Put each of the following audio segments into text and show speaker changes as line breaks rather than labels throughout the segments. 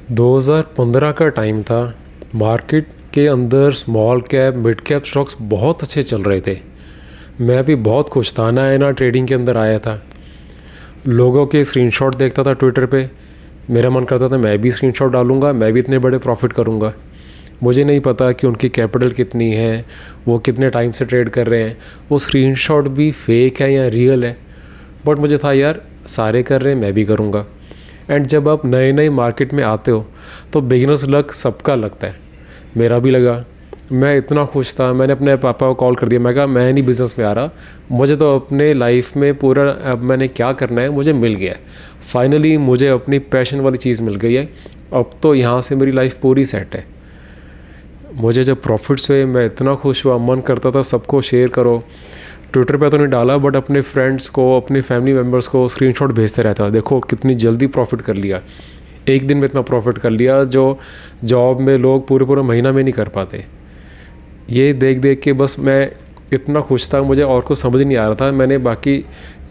2015 का टाइम था। मार्केट के अंदर small cap mid cap stocks बहुत अच्छे चल रहे थे। मैं भी बहुत खुश था, नया नया ट्रेडिंग के अंदर आया था। लोगों के स्क्रीनशॉट देखता था ट्विटर पे, मेरा मन करता था मैं भी स्क्रीनशॉट डालूंगा, मैं भी इतने बड़े प्रॉफिट करूंगा। मुझे नहीं पता कि उनकी कैपिटल कितनी है, वो कितने टाइम से ट्रेड कर रहे हैं, वो स्क्रीनशॉट भी फेक है या रियल है। बट मुझे था यार सारे कर रहे हैं, मैं भी करूँगा। एंड जब आप नए नए मार्केट में आते हो तो बिगिनर्स लक सबका लगता है, मेरा भी लगा। मैं इतना खुश था, मैंने अपने पापा को कॉल कर दिया। मैं कहा मैं नहीं बिज़नेस में आ रहा, मुझे तो अपने लाइफ में पूरा अब मैंने क्या करना है मुझे मिल गया है। फाइनली मुझे अपनी पैशन वाली चीज़ मिल गई है, अब तो यहाँ से मेरी लाइफ पूरी सेट है। मुझे जब प्रॉफिट्स हुए मैं इतना खुश हुआ, मन करता था सबको शेयर करो। ट्विटर पे तो नहीं डाला बट अपने फ्रेंड्स को, अपने फैमिली मेम्बर्स को स्क्रीनशॉट भेजते रहता, देखो कितनी जल्दी प्रॉफिट कर लिया, एक दिन में इतना प्रॉफिट कर लिया जो जॉब में लोग पूरे पूरे महीना में नहीं कर पाते। ये देख देख के बस मैं इतना खुश था, मुझे और कुछ समझ नहीं आ रहा था। मैंने बाकी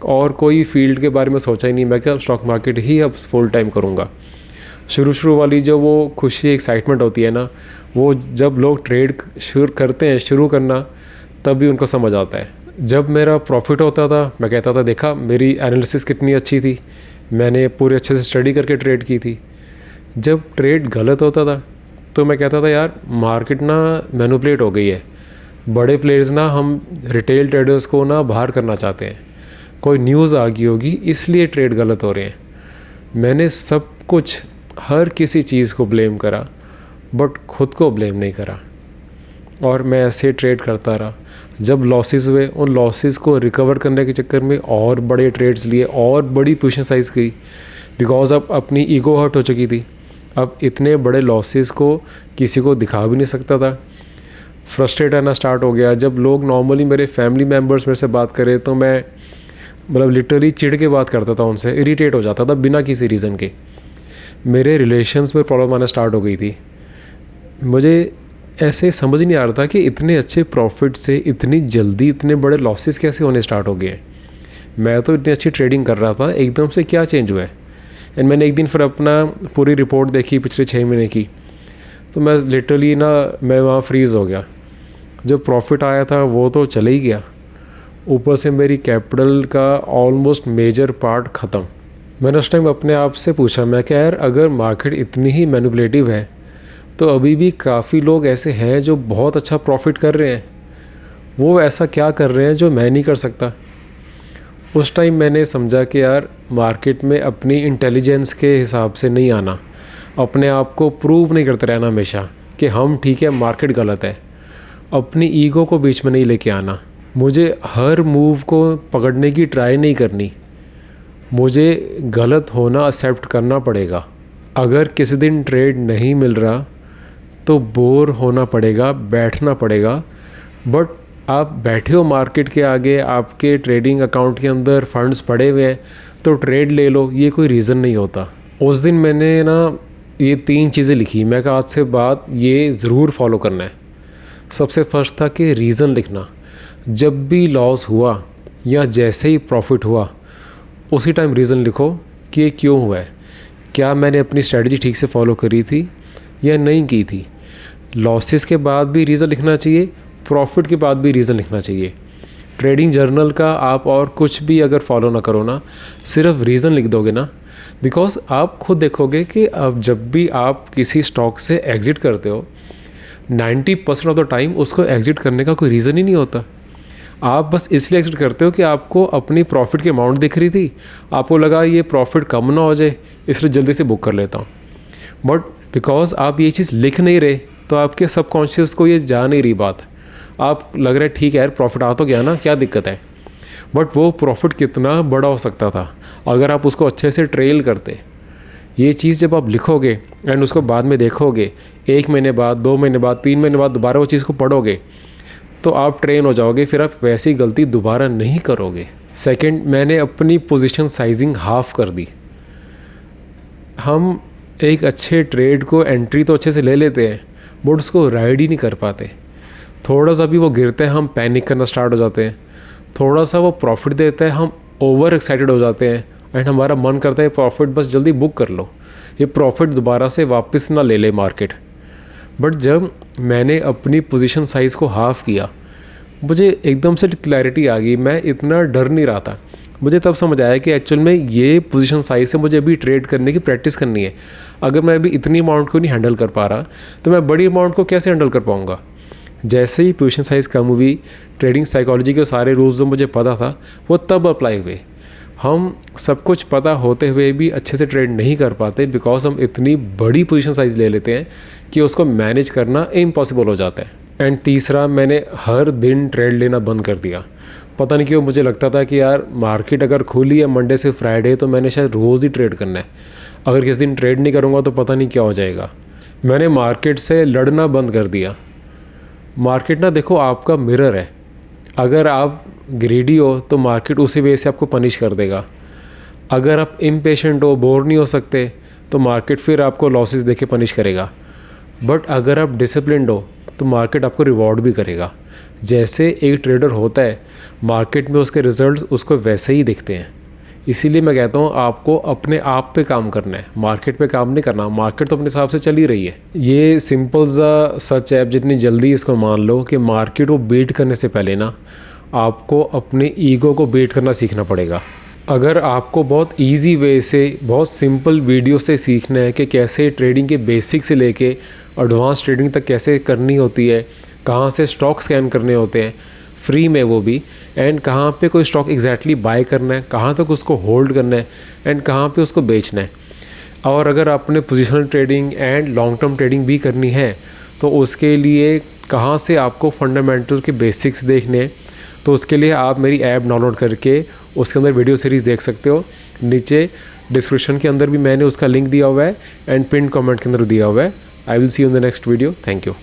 और कोई फील्ड के बारे में सोचा ही नहीं, मैं क्या स्टॉक मार्केट ही अब फुल टाइम करूँगा। शुरू वाली जो वो खुशी एक्साइटमेंट होती है ना, वो जब लोग ट्रेड शुरू करते हैं शुरू करना, तब भी उनको समझ आता है। जब मेरा प्रॉफिट होता था मैं कहता था देखा मेरी एनालिसिस कितनी अच्छी थी, मैंने पूरे अच्छे से स्टडी करके ट्रेड की थी। जब ट्रेड गलत होता था तो मैं कहता था यार मार्केट ना मैनिपुलेट हो गई है, बड़े प्लेयर्स ना हम रिटेल ट्रेडर्स को ना बाहर करना चाहते हैं, कोई न्यूज़ आ गई होगी इसलिए ट्रेड गलत हो रहे हैं। मैंने सब कुछ हर किसी चीज़ को ब्लेम करा बट खुद को ब्लेम नहीं करा, और मैं ऐसे ट्रेड करता रहा। जब लॉसेस हुए उन लॉसेस को रिकवर करने के चक्कर में और बड़े ट्रेड्स लिए और बड़ी पोजीशन साइज़ की, बिकॉज अब अपनी ईगो हर्ट हो चुकी थी। अब इतने बड़े लॉसेस को किसी को दिखा भी नहीं सकता था। फ्रस्ट्रेट रहना स्टार्ट हो गया। जब लोग नॉर्मली मेरे फैमिली मेम्बर्स मेरे से बात करें तो मैं मतलब लिटरली चिढ़ के बात करता था, उनसे इरिटेट हो जाता था बिना किसी रीज़न के। मेरे रिलेशंस में प्रॉब्लम आना स्टार्ट हो गई थी। मुझे ऐसे समझ नहीं आ रहा था कि इतने अच्छे प्रॉफिट से इतनी जल्दी इतने बड़े लॉसेस कैसे होने स्टार्ट हो गए। मैं तो इतनी अच्छी ट्रेडिंग कर रहा था, एकदम से क्या चेंज हुआ है। एंड मैंने एक दिन फिर अपना पूरी रिपोर्ट देखी पिछले 6 महीने की, तो मैं लिटरली ना मैं वहाँ फ्रीज़ हो गया। जो प्रॉफिट आया था वो तो चले ही गया, ऊपर से मेरी कैपिटल का ऑलमोस्ट मेजर पार्ट ख़त्म। मैंने उस टाइम अपने आप से पूछा, मैं क्या यार अगर मार्केट इतनी ही मैनिपुलेटिव है तो अभी भी काफ़ी लोग ऐसे हैं जो बहुत अच्छा प्रॉफिट कर रहे हैं, वो ऐसा क्या कर रहे हैं जो मैं नहीं कर सकता। उस टाइम मैंने समझा कि यार मार्केट में अपनी इंटेलिजेंस के हिसाब से नहीं आना, अपने आप को प्रूव नहीं करते रहना हमेशा कि हम ठीक है मार्केट गलत है, अपनी ईगो को बीच में नहीं लेके आना। मुझे हर मूव को पकड़ने की ट्राई नहीं करनी, मुझे गलत होना एक्सेप्ट करना पड़ेगा। अगर किसी दिन ट्रेड नहीं मिल रहा तो बोर होना पड़ेगा, बैठना पड़ेगा। बट आप बैठे हो मार्केट के आगे, आपके ट्रेडिंग अकाउंट के अंदर फंड्स पड़े हुए हैं तो ट्रेड ले लो, ये कोई रीज़न नहीं होता। उस दिन मैंने ना ये 3 चीज़ें लिखी, मैं कहा आज से बाद ये ज़रूर फॉलो करना है। सबसे फर्स्ट था कि रीज़न लिखना। जब भी लॉस हुआ या जैसे ही प्रॉफिट हुआ उसी टाइम रीज़न लिखो कि ये क्यों हुआ है, क्या मैंने अपनी स्ट्रेटजी ठीक से फॉलो करी थी या नहीं की थी। लॉसेस के बाद भी रीज़न लिखना चाहिए, प्रॉफिट के बाद भी रीज़न लिखना चाहिए। ट्रेडिंग जर्नल का आप और कुछ भी अगर फॉलो ना करो ना, सिर्फ रीज़न लिख दोगे ना, बिकॉज आप खुद देखोगे कि अब जब भी आप किसी स्टॉक से एग्ज़िट करते हो 90% ऑफ द टाइम उसको एग्ज़िट करने का कोई रीज़न ही नहीं होता। आप बस इसलिए एग्ज़िट करते हो कि आपको अपनी प्रॉफिट की अमाउंट दिख रही थी, आपको लगा ये प्रॉफिट कम ना हो जाए इसलिए जल्दी से बुक कर लेता हूँ। बट बिकॉज आप ये चीज़ लिख नहीं रहे तो आपके सबकॉन्शियस को ये जा नहीं रही बात। आप लग रहा है ठीक है यार प्रॉफिट आ तो गया ना, क्या दिक्कत है। बट वो प्रॉफिट कितना बड़ा हो सकता था अगर आप उसको अच्छे से ट्रेल करते। ये चीज़ जब आप लिखोगे एंड उसको बाद में देखोगे, 1 महीने बाद, 2 महीने बाद, 3 महीने बाद दोबारा वो चीज़ को पढ़ोगे तो आप ट्रेन हो जाओगे, फिर आप वैसी गलती दोबारा नहीं करोगे। सेकंड, मैंने अपनी पोजीशन साइजिंग हाफ कर दी। हम एक अच्छे ट्रेड को एंट्री तो अच्छे से ले लेते हैं बट उसको राइड ही नहीं कर पाते। थोड़ा सा भी वो गिरते हैं हम पैनिक करना स्टार्ट हो जाते हैं, थोड़ा सा वो प्रॉफिट देता है हम ओवर एक्साइटेड हो जाते हैं एंड हमारा मन करता है प्रॉफिट बस जल्दी बुक कर लो, ये प्रॉफिट दोबारा से वापस ना ले ले मार्केट। बट जब मैंने अपनी पोजीशन साइज़ को हाफ़ किया, मुझे एकदम से क्लैरिटी आ गई, मैं इतना डर नहीं रहा था। मुझे तब समझ आया कि एक्चुअल में ये पोजीशन साइज़ से मुझे अभी ट्रेड करने की प्रैक्टिस करनी है। अगर मैं अभी इतनी अमाउंट को नहीं हैंडल कर पा रहा तो मैं बड़ी अमाउंट को कैसे हैंडल कर पाऊँगा। जैसे ही पोजीशन साइज़ कम हुई, ट्रेडिंग साइकोलॉजी के सारे रूल्स जो मुझे पता था वो तब अप्लाई हुए। हम सब कुछ पता होते हुए भी अच्छे से ट्रेड नहीं कर पाते बिकॉज हम इतनी बड़ी पोजीशन साइज़ ले लेते हैं कि उसको मैनेज करना इम्पॉसिबल हो जाता है। एंड तीसरा, मैंने हर दिन ट्रेड लेना बंद कर दिया। पता नहीं क्यों मुझे लगता था कि यार मार्केट अगर खुली है मंडे से फ्राइडे तो मैंने शायद रोज़ ही ट्रेड करना है, अगर किसी दिन ट्रेड नहीं करूँगा तो पता नहीं क्या हो जाएगा। मैंने मार्केट से लड़ना बंद कर दिया। मार्केट ना देखो आपका मिरर है, अगर आप ग्रीडी हो तो मार्केट उसी वजह से आपको पनिश कर देगा। अगर आप इम्पेशेंट हो, बोर नहीं हो सकते, तो मार्केट फिर आपको लॉसेस देके पनिश करेगा। बट अगर आप डिसिप्लिन्ड हो तो मार्केट आपको रिवॉर्ड भी करेगा। जैसे एक ट्रेडर होता है, मार्केट में उसके रिजल्ट्स उसको वैसे ही दिखते हैं। इसीलिए मैं कहता हूँ आपको अपने आप पे काम करना है, मार्केट पे काम नहीं करना। मार्केट तो अपने हिसाब से चल ही रही है। ये सिंपल सा सच है, जितनी जल्दी इसको मान लो कि मार्केट को बीट करने से पहले ना आपको अपने ईगो को बीट करना सीखना पड़ेगा। अगर आपको बहुत इजी वे से, बहुत सिंपल वीडियो से सीखना है कि कैसे ट्रेडिंग के बेसिक से लेके एडवांस ट्रेडिंग तक कैसे करनी होती है, कहाँ से स्टॉक स्कैन करने होते हैं फ्री में वो भी, एंड कहाँ पे कोई स्टॉक एग्जैक्टली बाय करना है, कहाँ तक उसको होल्ड करना है एंड कहाँ पे उसको बेचना है। और अगर आपने positional trading and long term trading भी करनी है तो उसके लिए कहाँ से आपको फंडामेंटल के बेसिक्स देखने हैं, तो उसके लिए आप मेरी ऐप डाउनलोड करके उसके अंदर वीडियो सीरीज़ देख सकते हो। नीचे डिस्क्रिप्शन के अंदर भी मैंने उसका लिंक दिया हुआ है एंड पिन कमेंट के अंदर दिया हुआ है। I will see you in the next video. Thank you.